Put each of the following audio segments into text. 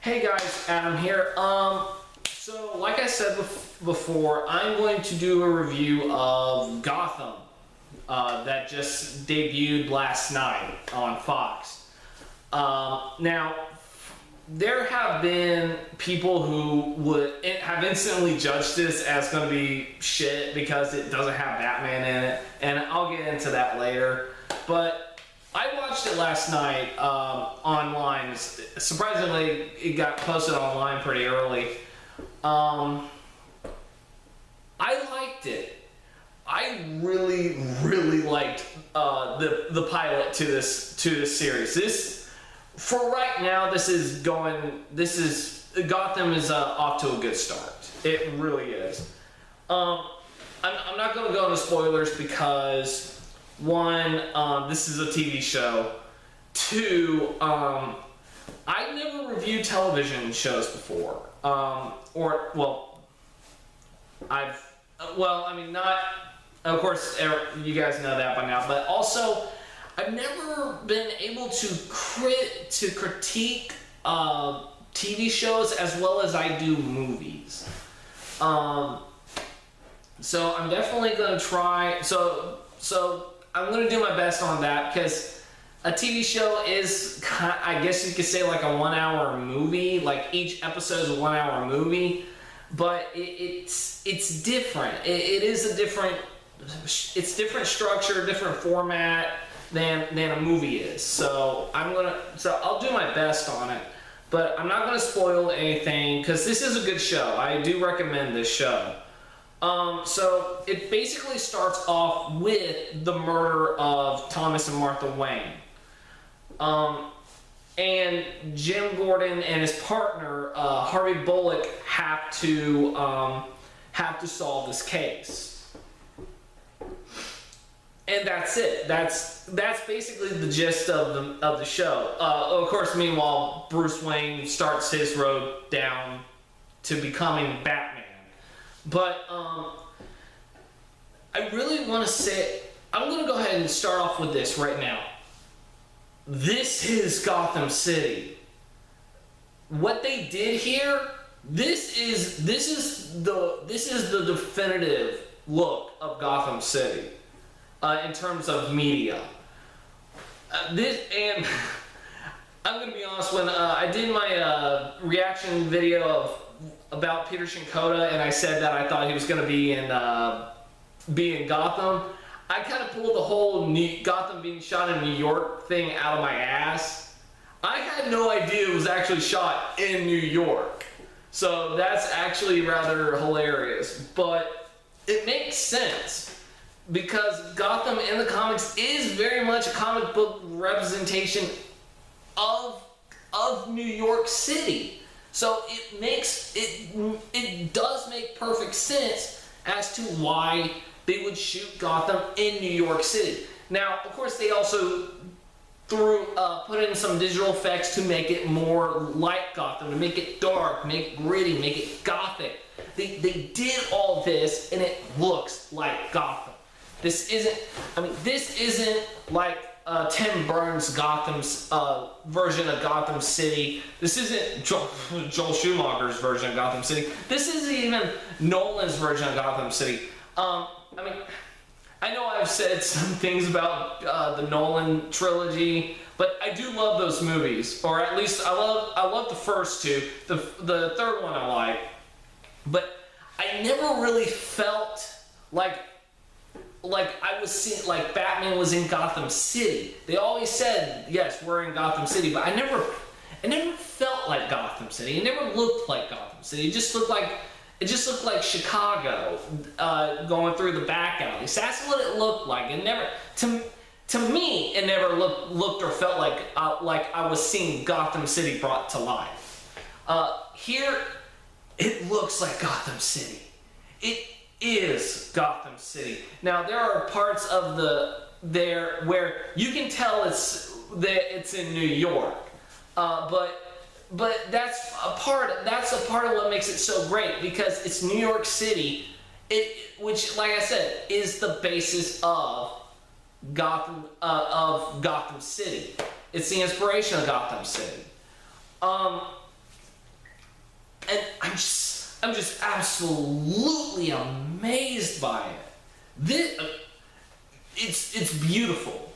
Hey guys, Adam here. So like I said before, I'm going to do a review of Gotham that just debuted last night on Fox. Now, there have been people who would have instantly judged this as going to be shit because it doesn't have Batman in it, and I'll get into that later. But I watched it last night online. Surprisingly, it got posted online pretty early. I liked it. I really liked the pilot to this series. This, for right now, Gotham is off to a good start. It really is. I'm not going to go into spoilers because one, this is a TV show. Two, I never reviewed television shows before. Of course, you guys know that by now, but also, I've never been able to critique TV shows as well as I do movies. So I'm definitely going to try. So I'm going to do my best on that because a TV show is, I guess you could say, like a 1 hour movie. Like each episode is a 1 hour movie, but it's different. It's different structure, different format than a movie is. So I'll do my best on it, but I'm not gonna spoil anything because this is a good show. I do recommend this show. So it basically starts off with the murder of Thomas and Martha Wayne. And Jim Gordon and his partner, Harvey Bullock, have to solve this case. And that's it. That's basically the gist of the show. Of course, meanwhile, Bruce Wayne starts his road down to becoming Batman. But I really want to say, I'm going to go ahead and start off with this right now. This is Gotham City. What they did here, this is the definitive look of Gotham City in terms of media. And I'm gonna be honest, when I did my reaction video about Peter Shinkota, and I said that I thought he was gonna be in Gotham, I kind of pulled the whole Gotham being shot in New York thing out of my ass. I had no idea it was actually shot in New York. So that's actually rather hilarious. But it makes sense because Gotham in the comics is very much a comic book representation of New York City. So it does make perfect sense as to why they would shoot Gotham in New York City. Now, of course, they also put in some digital effects to make it more like Gotham, to make it dark, make it gritty, make it gothic. They did all this, and it looks like Gotham. This isn't like Tim Burns' Gotham's version of Gotham City. This isn't Joel Schumacher's version of Gotham City. This isn't even Nolan's version of Gotham City. I know I've said some things about the Nolan trilogy, but I do love those movies, or at least I love the first two. The third one I like, but I never really felt like I was seeing, like Batman was in Gotham City. They always said, yes, we're in Gotham City, but I never felt like Gotham City. It never looked like Gotham City. It just looked like Chicago going through the back alleys. That's what it looked like. It never, to me, it never looked or felt like I was seeing Gotham City brought to life. Here, it looks like Gotham City. It is Gotham City. Now, there are parts of there where you can tell it's in New York, but that's a part of what makes it so great, because it's New York City, which, like I said, is the basis of Gotham City. It's the inspiration of Gotham City. and I'm just absolutely amazed by it. It's beautiful.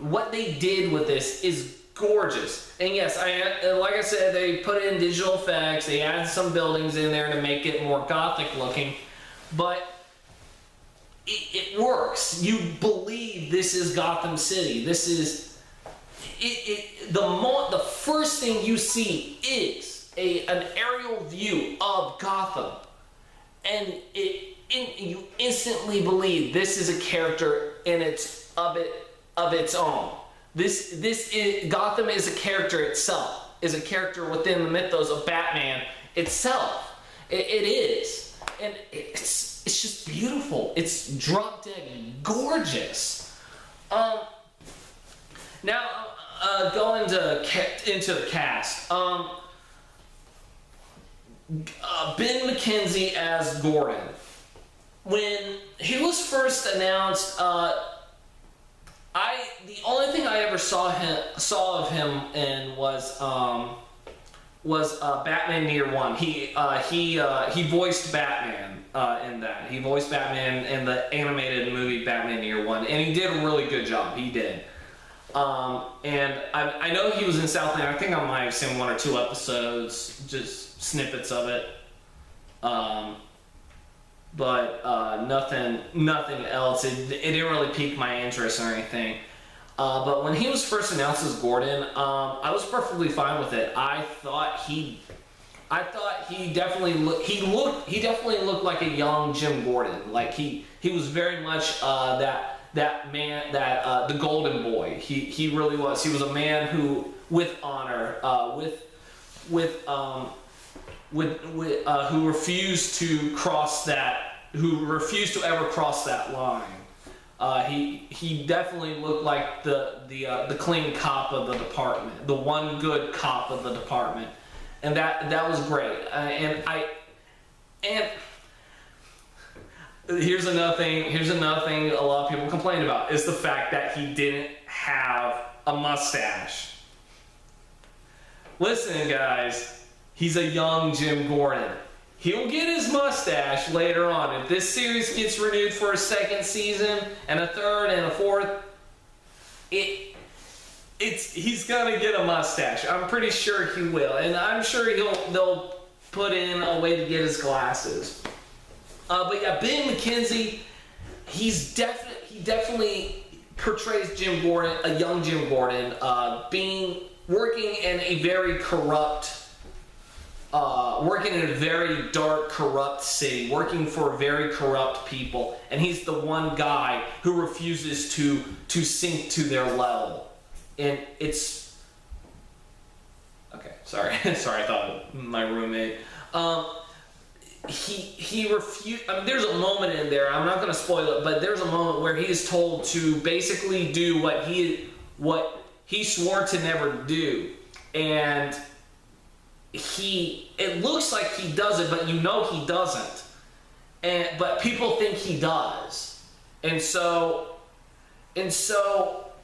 What they did with this is gorgeous. And yes, like I said, they put in digital effects. They added some buildings in there to make it more gothic looking, but it works. You believe this is Gotham City. This is the first thing you see is an aerial view of Gotham, and you instantly believe this is a character of its own. Gotham is a character itself, is a character within the mythos of Batman itself. It is, and it's just beautiful. It's drop dead gorgeous. Now going into the cast. Ben McKenzie as Gordon. When he was first announced, the only thing I ever saw of him in was Batman Year One. He voiced Batman in that. He voiced Batman in the animated movie Batman Year One, and he did a really good job. He did. And I know he was in Southland. I think I might have seen 1 or 2 episodes, just snippets of it. But nothing else. It didn't really pique my interest or anything. But when he was first announced as Gordon, I was perfectly fine with it. I thought he definitely looked like a young Jim Gordon. Like he was very much that man, the golden boy. He really was. He was a man who, with honor, who refused to ever cross that line. He definitely looked like the clean cop of the department, the one good cop of the department, and that was great. And here's another thing a lot of people complain about is the fact that he didn't have a mustache. Listen, guys, he's a young Jim Gordon. He'll get his mustache later on. If this series gets renewed for a second season and a third and a fourth, he's gonna get a mustache. I'm pretty sure he will, and I'm sure they'll put in a way to get his glasses. But yeah, Ben McKenzie, he definitely portrays Jim Gordon, a young Jim Gordon, working in a very dark, corrupt city, working for very corrupt people, and he's the one guy who refuses to sink to their level. And it's okay. Sorry, I thought my roommate. He refused. I mean, there's a moment in there. I'm not going to spoil it, but there's a moment where he is told to basically do what he swore to never do, and it looks like he does it, but you know he doesn't. But people think he does, and so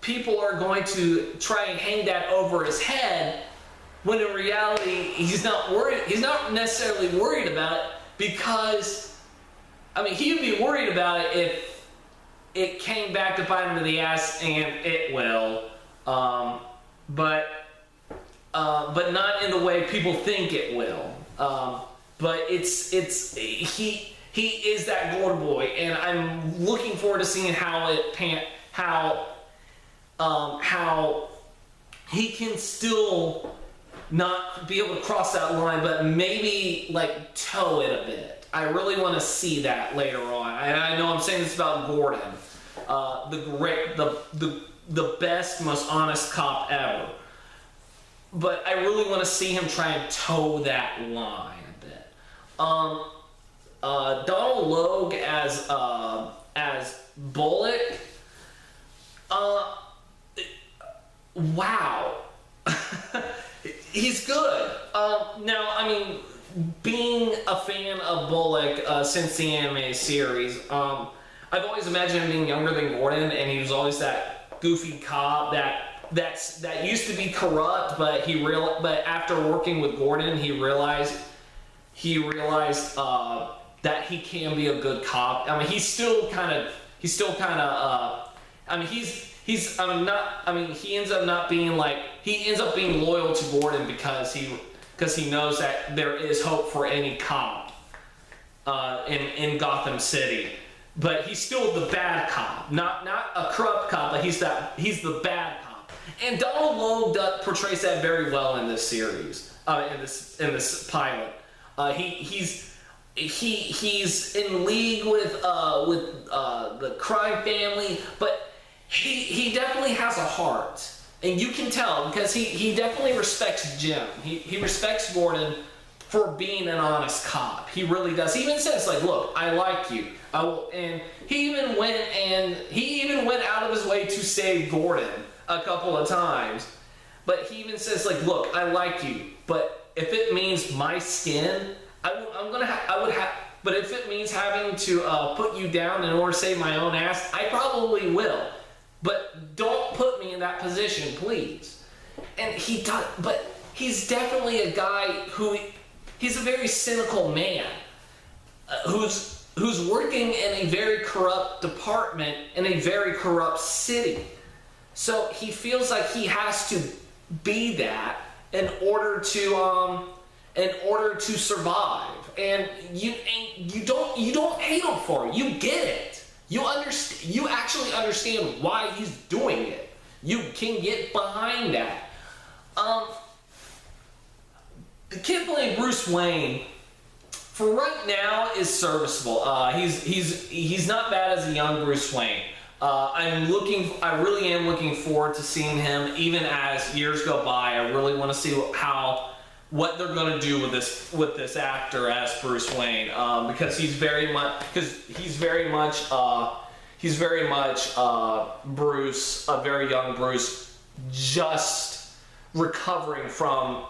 people are going to try and hang that over his head, when in reality he's not worried. He's not necessarily worried about it, because I mean, he would be worried about it if it came back to bite him in the ass, and it will, but not in the way people think it will. But he is that Golden Boy, and I'm looking forward to seeing how he can still not be able to cross that line, but maybe like toe it a bit. I really want to see that later on. And I know I'm saying this about Gordon, the best, most honest cop ever. But I really want to see him try and toe that line a bit. Donald Logue as Bullock. Wow. He's good. Now, I mean, being a fan of Bullock since the anime series, I've always imagined him being younger than Gordon, and he was always that goofy cop that used to be corrupt, but after working with Gordon, he realized he realized that he can be a good cop. I mean, he ends up not being like, he ends up being loyal to Gordon because he knows that there is hope for any cop in Gotham City. But he's still the bad cop, not a corrupt cop, but he's the bad cop. And Donald Logue portrays that very well in this series, in this pilot. He's in league with the crime family, but he definitely has a heart, and you can tell because he definitely respects Jim. He respects Gordon for being an honest cop. He really does. He even says, like, look, I like you. And he even went out of his way to save Gordon a couple of times. But he even says, like, look, I like you, but if it means my skin, but if it means having to put you down in order to save my own ass, I probably will. But don't put me in that position, please. And he does, but he's definitely a guy he's a very cynical man who's working in a very corrupt department in a very corrupt city. So he feels like he has to be that in order to survive. And you don't hate him for it. You get it. You actually understand why he's doing it. You can get behind that. The kid playing Bruce Wayne, for right now, is serviceable. He's not bad as a young Bruce Wayne. I really am looking forward to seeing him, even as years go by. I really want to see what they're going to do with this actor as Bruce Wayne, because he's very much Bruce, a very young Bruce, just recovering from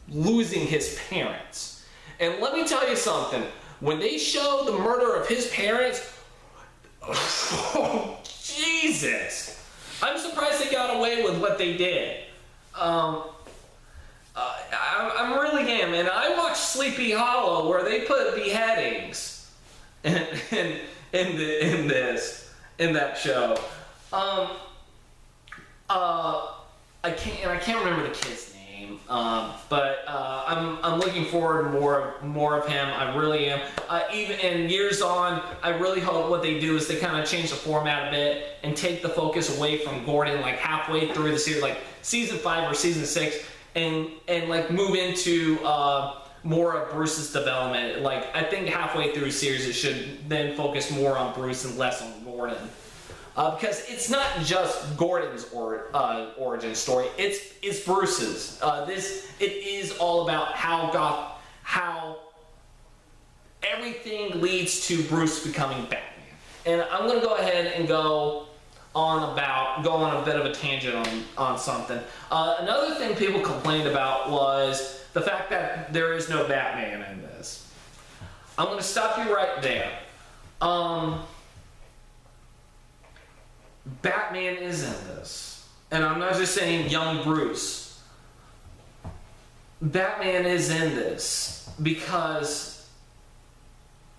losing his parents. And let me tell you something, when they show the murder of his parents, oh, Jesus, I'm surprised they got away with what they did. I really am, and I watched Sleepy Hollow where they put beheadings in that show. I can't remember the kid's name, but I'm looking forward to more of him. I really am. Even in years on, I really hope what they do is they kind of change the format a bit and take the focus away from Gordon, like halfway through the series, like season 5 or season 6, and like move into more of Bruce's development. Like, I think halfway through the series it should then focus more on Bruce and less on Gordon. Because it's not just Gordon's origin story; it's Bruce's. It is all about how everything leads to Bruce becoming Batman. And I'm going to go ahead and go on a bit of a tangent on something. Another thing people complained about was the fact that there is no Batman in this. I'm going to stop you right there. Batman is in this. And I'm not just saying young Bruce. Batman is in this because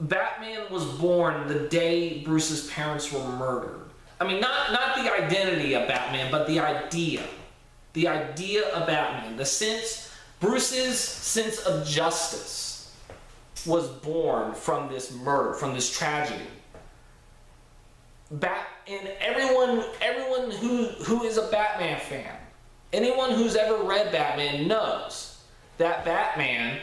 Batman was born the day Bruce's parents were murdered. I mean, not the identity of Batman, but the idea. The idea of Batman. Bruce's sense of justice was born from this murder, from this tragedy. And everyone who is a Batman fan, anyone who's ever read Batman knows that Batman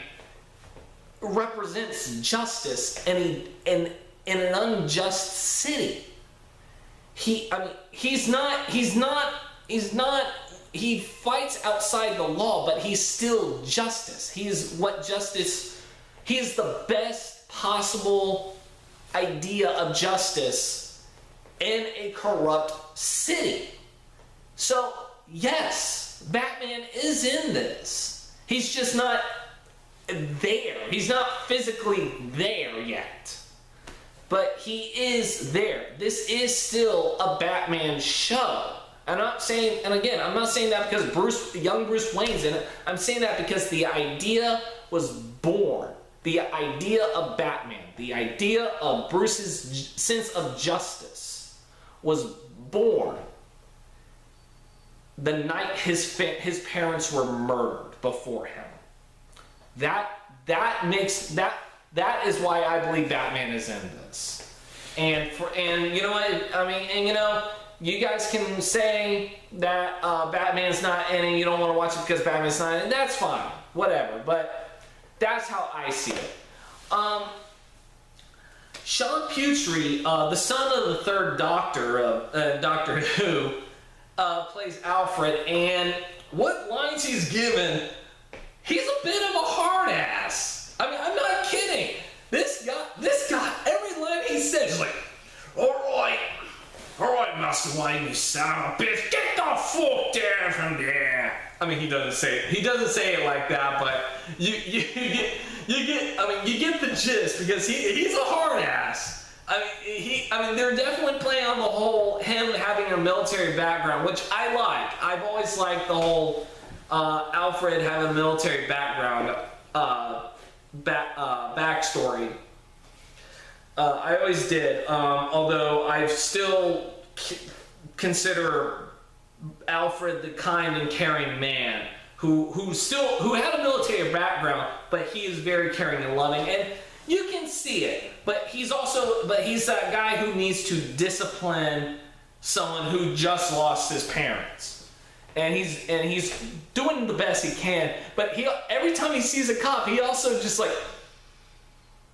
represents justice in an unjust city. He fights outside the law, but he's still justice. He is the best possible idea of justice in a corrupt city. So, yes, Batman is in this. He's just not there. He's not physically there yet. But he is there. This is still a Batman show. I'm not saying that because young Bruce Wayne's in it. I'm saying that because the idea was born. the idea of Batman, the idea of Bruce's sense of justice was born the night his parents were murdered before him. That is why I believe Batman is in this. And you know what I mean, and you know, you guys can say that Batman's not in it, you don't want to watch it because Batman's not in it, that's fine, whatever, but that's how I see it. Sean Putri, the son of the third Doctor of Doctor Who, plays Alfred, and what lines he's given, he's a bit of a hard ass. I mean, I'm not kidding. This guy, every line he says is like, all right, Master Wayne, you son of a bitch, get the fuck down from there. I mean, he doesn't say it like that, but you get the gist, because he's a hard ass. I mean, they're definitely playing on the whole him having a military background, which I like. I've always liked the whole Alfred having a military background backstory. I always did, although I still consider Alfred the kind and caring man who had a military background, but he is very caring and loving, and you can see it. But he's that guy who needs to discipline someone who just lost his parents, and he's doing the best he can. But every time he sees a cop, he also just like,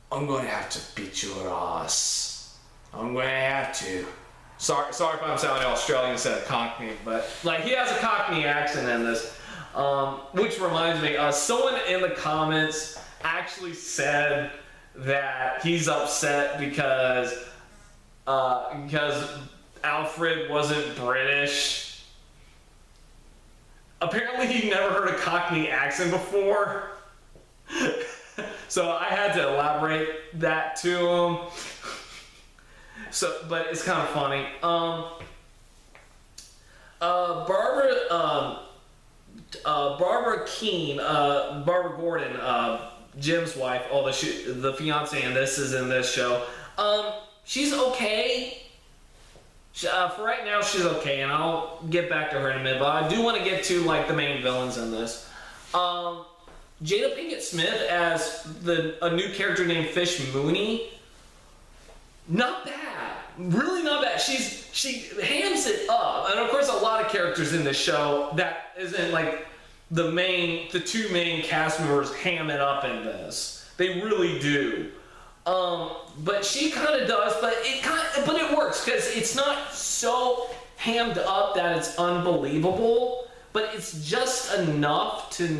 I'm going to have to beat your ass. I'm going to have to. Sorry if I'm sounding Australian instead of Cockney, but like he has a Cockney accent in this. Which reminds me, someone in the comments actually said that he's upset because Alfred wasn't British. Apparently he never heard a Cockney accent before. So I had to elaborate that to him. But it's kind of funny. Barbara Keene, Barbara Gordon, Jim's wife, the fiance in this is in this show. She's okay. For right now, she's okay, and I'll get back to her in a minute. But I do want to get to like the main villains in this. Jada Pinkett Smith as a new character named Fish Mooney. Not bad, really not bad. She hams it up, and of course, a lot of characters in this show that isn't like the two main cast members ham it up in this. They really do. But she kind of does, but it works because it's not so hammed up that it's unbelievable, but it's just enough to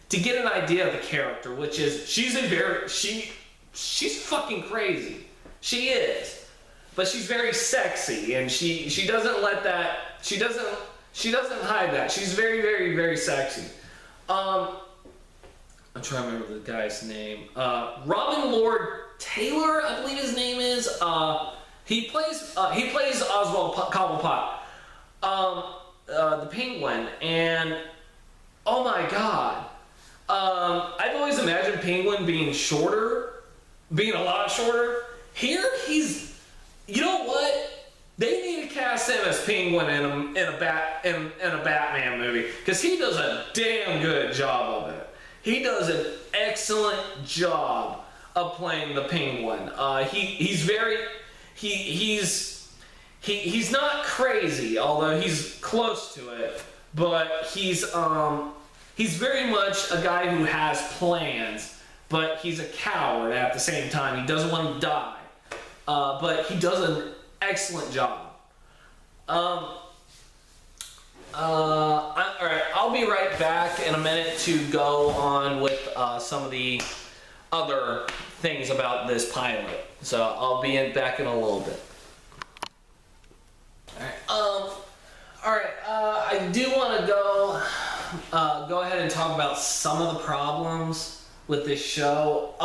get an idea of the character, which is she's fucking crazy. She is, but she's very sexy, and she doesn't let that. She doesn't hide that. She's very, very, very sexy. I'm trying to remember the guy's name. Robin Lord Taylor, I believe his name is. He plays Oswald Cobblepot, the Penguin, and oh my god, I've always imagined Penguin being a lot shorter. Here he's, you know what? They need to cast him as Penguin in a Batman movie, because he does a damn good job of it. He does an excellent job of playing the Penguin. He's not crazy, although he's close to it. But he's very much a guy who has plans, but he's a coward at the same time. He doesn't want to die, but he does an excellent job. All right, I'll be right back in a minute to go on with some of the other things about this pilot. So I'll be back in a little bit. All right. I do want to go ahead and talk about some of the problems with this show.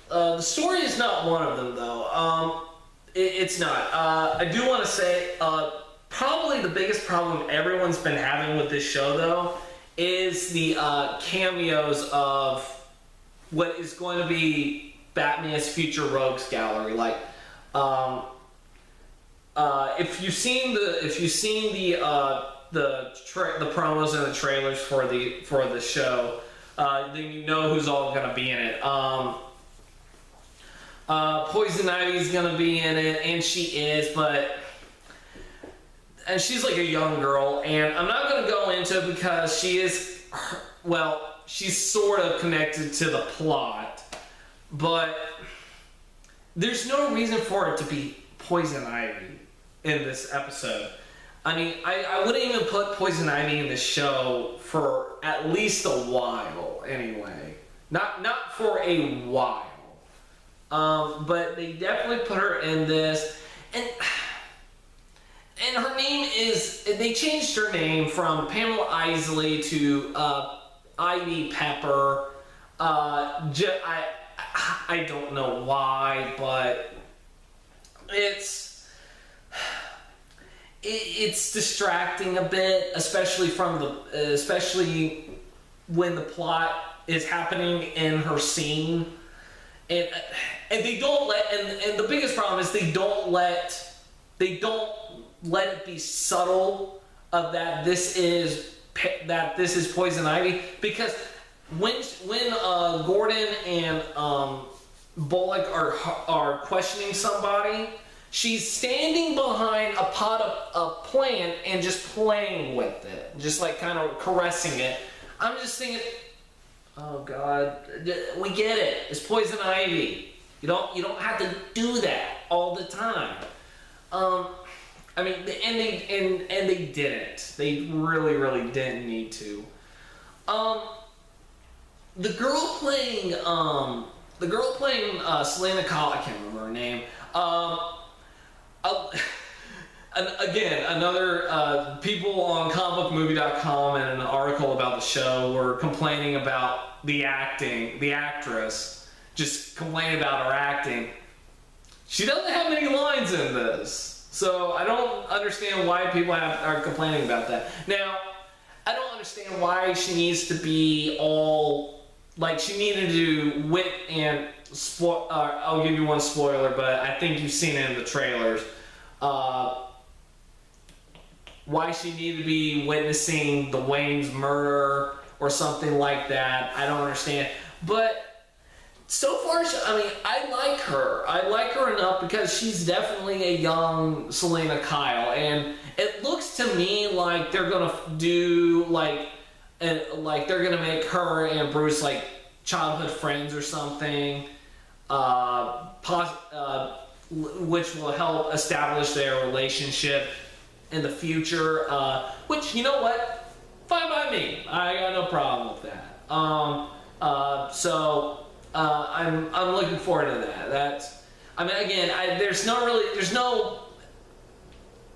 The story is not one of them, though. It's not. I do want to say, probably the biggest problem everyone's been having with this show, though, is the cameos of what is going to be Batman's future rogues gallery. Like, if you've seen the promos and the trailers for the show, then you know who's all going to be in it. Poison Ivy's going to be in it, and she is, and she's like a young girl, and I'm not going to go into it because she is, well, she's sort of connected to the plot, but there's no reason for it to be Poison Ivy in this episode. I mean, I wouldn't even put Poison Ivy in the show for at least a while, anyway. Not for a while. But they definitely put her in this, and her name is, they changed her name from Pamela Isley to Ivy Pepper. I don't know why, but it's distracting a bit, especially when the plot is happening in her scene, and they don't let, and the biggest problem is they don't let it be subtle of that this is Poison Ivy, because when Gordon and Bullock are questioning somebody, she's standing behind a pot of plant and just playing with it, just like kind of caressing it. I'm just thinking, oh God, we get it. It's Poison Ivy. You don't have to do that all the time. I mean, and they didn't. They really didn't need to. The girl playing Selena Kyle, I can't remember her name. And again, another people on comicbookmovie.com and an article about the show were complaining about the actress, just complaining about her acting. She doesn't have many lines in this, so I don't understand why people are complaining about that. Now, I don't understand why she needs to be all, like, she needed to do wit and I'll give you one spoiler, but I think you've seen it in the trailers. Why she needed to be witnessing the Wayne's murder or something like that, I don't understand. But so far, I mean, I like her. I like her enough because she's definitely a young Selena Kyle, and it looks to me like they're gonna do like they're gonna make her and Bruce like childhood friends or something, which will help establish their relationship in the future. Which, you know what, fine by me. I got no problem with that. I'm looking forward to that. I mean, again, there's no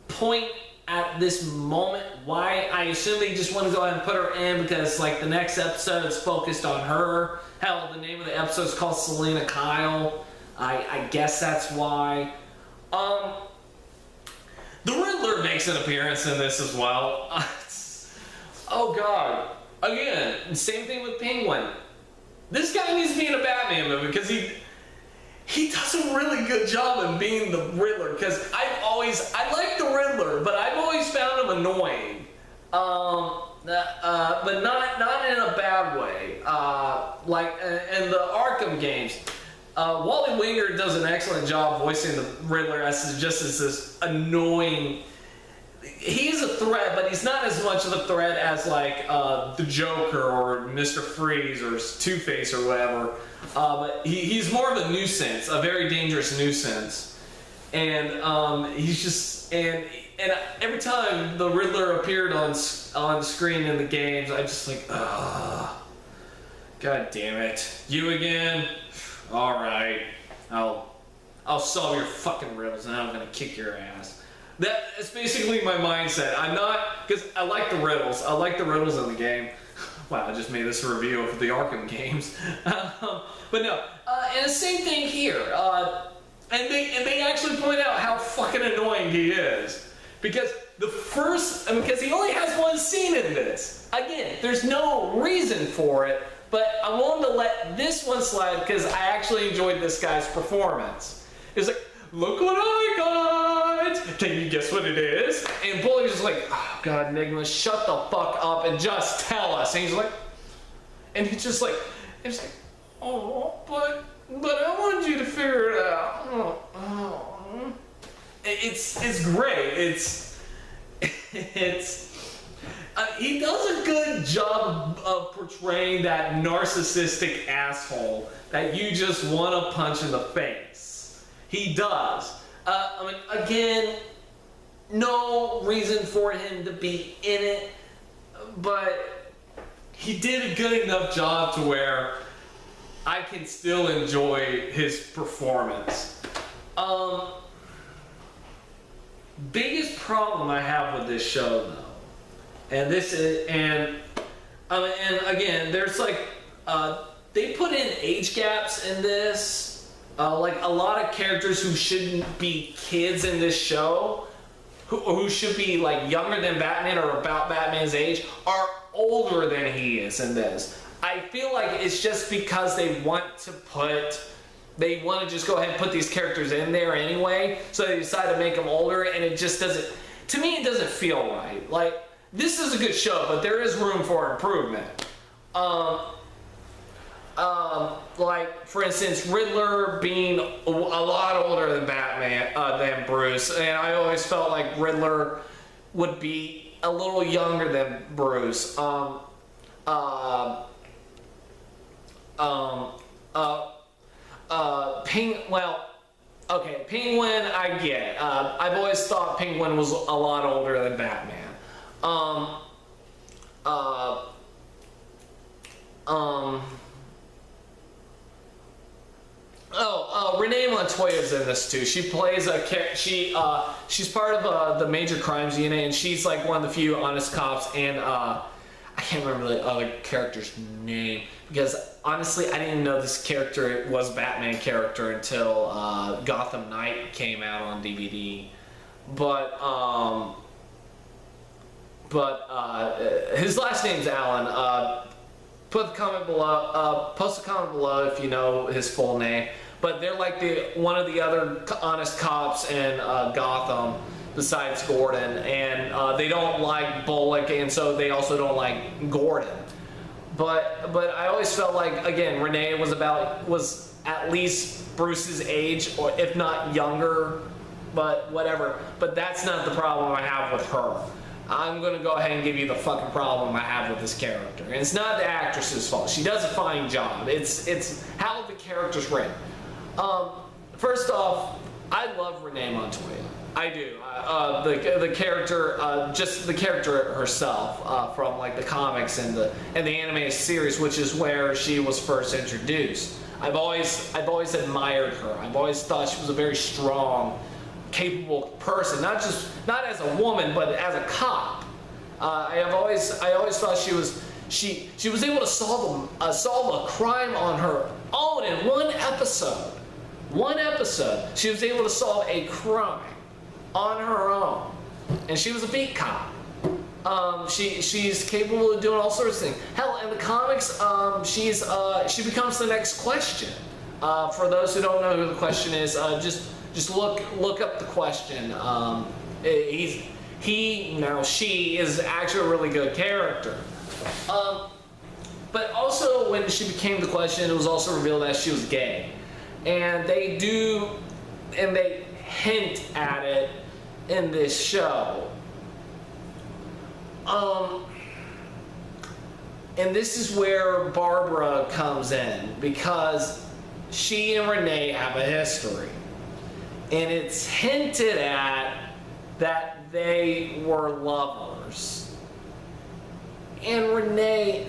point at this moment why. I assume they just want to go ahead and put her in because, like, the next episode is focused on her. Hell, the name of the episode is called Selena Kyle. I guess that's why. The Riddler makes an appearance in this as well. Oh God! Again, same thing with Penguin. This guy needs to be in a Batman movie because he does a really good job in being the Riddler. Because I like the Riddler, but I've always found him annoying. But not in a bad way. Like in the Arkham games, Wally Winger does an excellent job voicing the Riddler as this annoying. He's a threat, but he's not as much of a threat as like the Joker or Mr. Freeze or Two-Face or whatever. But he's more of a nuisance, a very dangerous nuisance. And he's just and every time the Riddler appeared on screen in the games, I just like, ugh, God damn it, you again? All right, I'll solve your fucking riddles and I'm gonna kick your ass. That's basically my mindset. I'm not, because I like the riddles. I like the riddles in the game. Wow, I just made this a review of the Arkham games. But no, and the same thing here. And they actually point out how fucking annoying he is. Because because he only has one scene in in this. Again, there's no reason for it, but I'm willing to let this one slide because I actually enjoyed this guy's performance. It's like, look what I got! Can you guess what it is? And Bullock's just like, oh God, Enigma, shut the fuck up and just tell us. And he's like, oh, but I want you to figure it out. Oh. It's great. He does a good job of portraying that narcissistic asshole that you just want to punch in the face. He does. Again, no reason for him to be in it, but he did a good enough job to where I can still enjoy his performance. Biggest problem I have with this show, though, and again, there's like they put in age gaps in this, like a lot of characters who shouldn't be kids in this show, who should be like younger than Batman or about Batman's age, are older than he is in this. I feel like it's just because they want to just go ahead and put these characters in there anyway, so they decide to make them older, and it just doesn't, to me, it doesn't feel right. Like, this is a good show, but there is room for improvement. Like, for instance, Riddler being a lot older than Batman, than Bruce, and I always felt like Riddler would be a little younger than Bruce. Penguin, I get. I've always thought Penguin was a lot older than Batman. Renee Montoya's in this too. She plays she's part of the Major Crimes Unit, and she's like one of the few honest cops, and I can't remember the other character's name, because honestly I didn't know this character was Batman character until Gotham Knight came out on DVD. But his last name's Allen. Post a comment below if you know his full name. But they're like one of the other honest cops in Gotham besides Gordon, and they don't like Bullock, and so they also don't like Gordon. But I always felt like, again, Renee was at least Bruce's age, or if not younger, but whatever. But that's not the problem I have with her. I'm gonna go ahead and give you the fucking problem I have with this character. And it's not the actress's fault. She does a fine job. It's how the character's written. First off, I love Renee Montoya. I do. The character, just the character herself, from like the comics and the animated series, which is where she was first introduced. I've always admired her. I've always thought she was a very strong, capable person, not as a woman, but as a cop. I always thought she was able to solve a crime on her own in one episode. She was able to solve a crime on her own, and she was a beat cop. She's capable of doing all sorts of things. Hell, in the comics, she becomes the next Question. For those who don't know who the Question is, just look up the Question. She is actually a really good character. But also, when she became the Question, it was also revealed that she was gay, and they hint at it in this show. And this is where Barbara comes in, because she and Renee have a history, and it's hinted at that they were lovers. And Renee,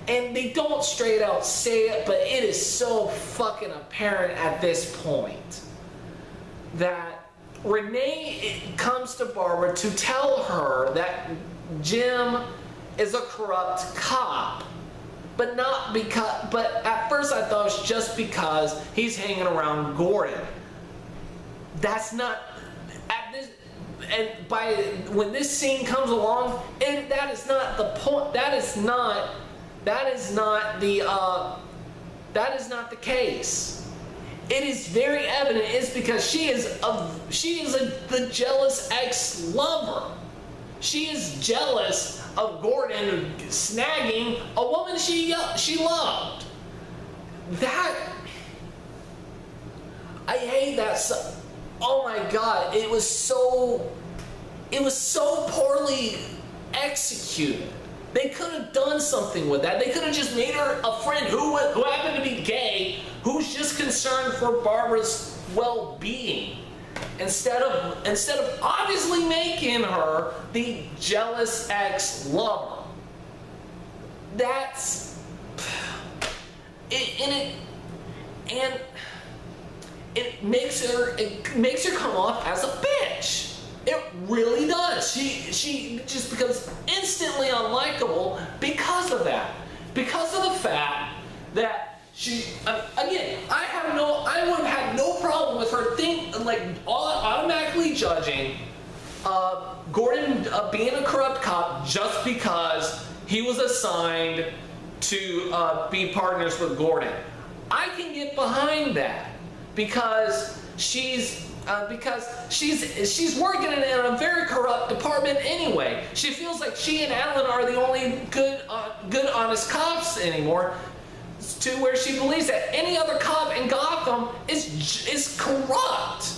and they don't straight out say it, but it is so fucking apparent at this point that Renee comes to Barbara to tell her that Jim is a corrupt cop, but at first I thought it was just because he's hanging around Gordon. That's not, when this scene comes along, and that is not the point. That is not the case. It is very evident. It's because she is the jealous ex-lover. She is jealous of Gordon snagging a woman she loved. That, I hate that so. Oh my God! It was so poorly executed. They could have done something with that. They could have just made her a friend who happened to be gay, who's just concerned for Barbara's well-being, instead of obviously making her the jealous ex-lover. That's it, and it makes her come off as a bitch. It really does. She just becomes instantly unlikable because of that. Because of the fact that she, again, I would have had no problem with her automatically judging Gordon being a corrupt cop just because he was assigned to be partners with Gordon. I can get behind that because she's working in a very corrupt department anyway. She feels like she and Alan are the only good honest cops anymore, to where she believes that any other cop in Gotham is corrupt,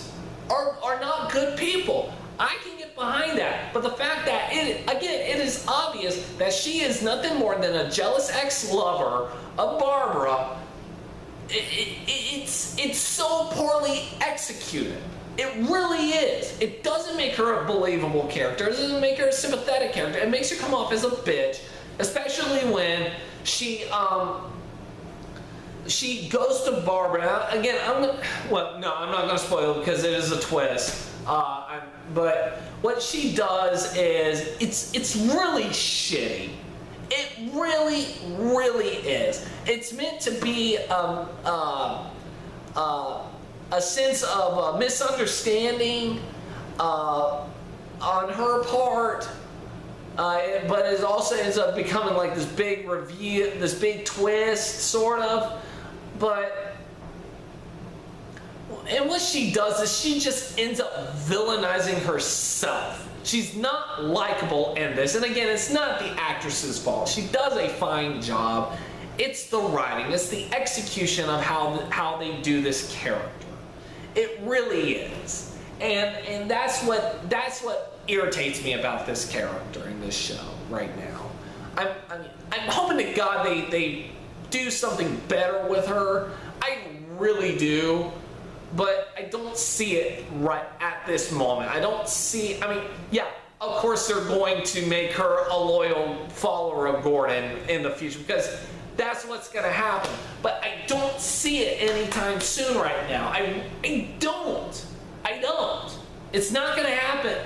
are not good people. I can get behind that, but the fact that it is obvious that she is nothing more than a jealous ex-lover of Barbara. It's so poorly executed. It really is. It doesn't make her a believable character. It doesn't make her a sympathetic character. It makes her come off as a bitch, especially when she goes to Barbara. Again, I'm not going to spoil it because it is a twist. But what she does is it's really shitty. It really, really is. It's meant to be a sense of misunderstanding on her part, but it also ends up becoming like this big review, this big twist, sort of. And what she does is she just ends up villainizing herself. She's not likable in this. And again, it's not the actress's fault. She does a fine job. It's the writing. It's the execution of how they do this character. It really is. And that's what irritates me about this character in this show right now. I'm hoping to God they do something better with her. I really do. But I don't see it right at this moment. I don't see, yeah, of course they're going to make her a loyal follower of Gordon in the future because that's what's going to happen. But I don't see it anytime soon right now. I don't. It's not going to happen.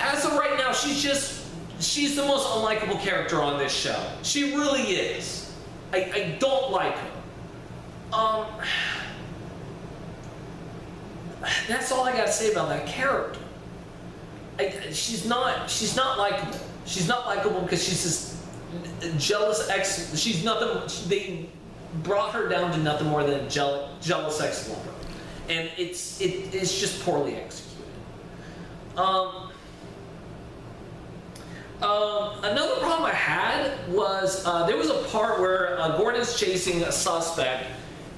As of right now, she's the most unlikable character on this show. She really is. I don't like her. That's all I got to say about that character. She's not likable. She's not likable because she's this jealous ex. She's nothing. They brought her down to nothing more than a jealous ex-lover, and it's just poorly executed. Another problem I had was there was a part where Gordon's chasing a suspect.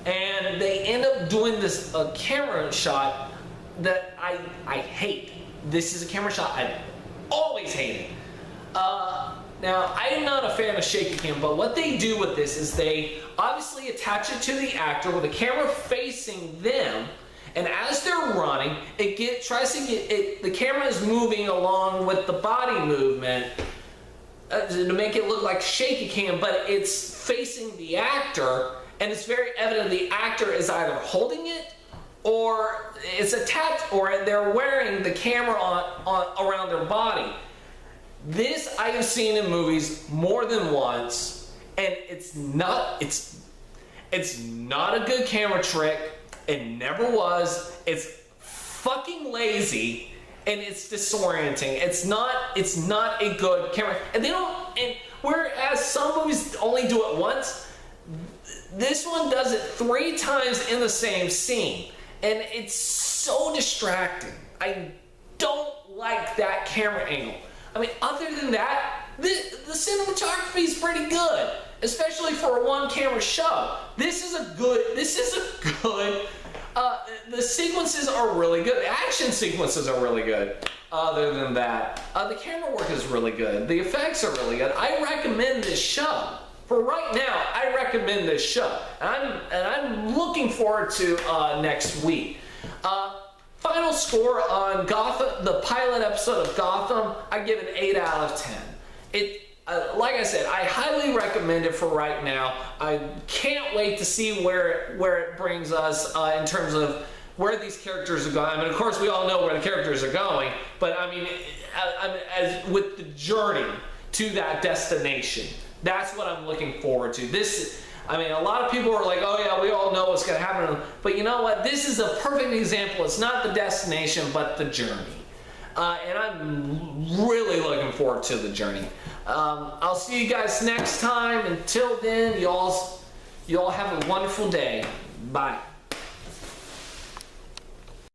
And they end up doing this camera shot that I hate. This is a camera shot I always hated. Now, I am not a fan of shaky cam, but what they do with this is they obviously attach it to the actor with the camera facing them, and as they're running, the camera is moving along with the body movement to make it look like shaky cam, but it's facing the actor. And it's very evident the actor is either holding it or it's attached or they're wearing the camera on around their body. This I have seen in movies more than once, and it's not a good camera trick. It never was. It's fucking lazy and it's disorienting. It's not a good camera. And whereas some movies only do it once, this one does it 3 times in the same scene. And it's so distracting. I don't like that camera angle. I mean, other than that, the cinematography is pretty good, especially for a one-camera show. This is a good. The sequences are really good. The action sequences are really good. Other than that, the camera work is really good. The effects are really good. I recommend this show. For right now, I recommend this show, and I'm looking forward to next week. Final score on Gotham, the pilot episode of Gotham, I give it 8 out of 10. Like I said, I highly recommend it for right now. I can't wait to see where it brings us in terms of where these characters are going. I mean, of course, we all know where the characters are going, but I mean, as with the journey to that destination, that's what I'm looking forward to. I mean, a lot of people are like, oh yeah, we all know what's going to happen. But you know what? This is a perfect example. It's not the destination, but the journey. And I'm really looking forward to the journey. I'll see you guys next time. Until then, y'all have a wonderful day. Bye.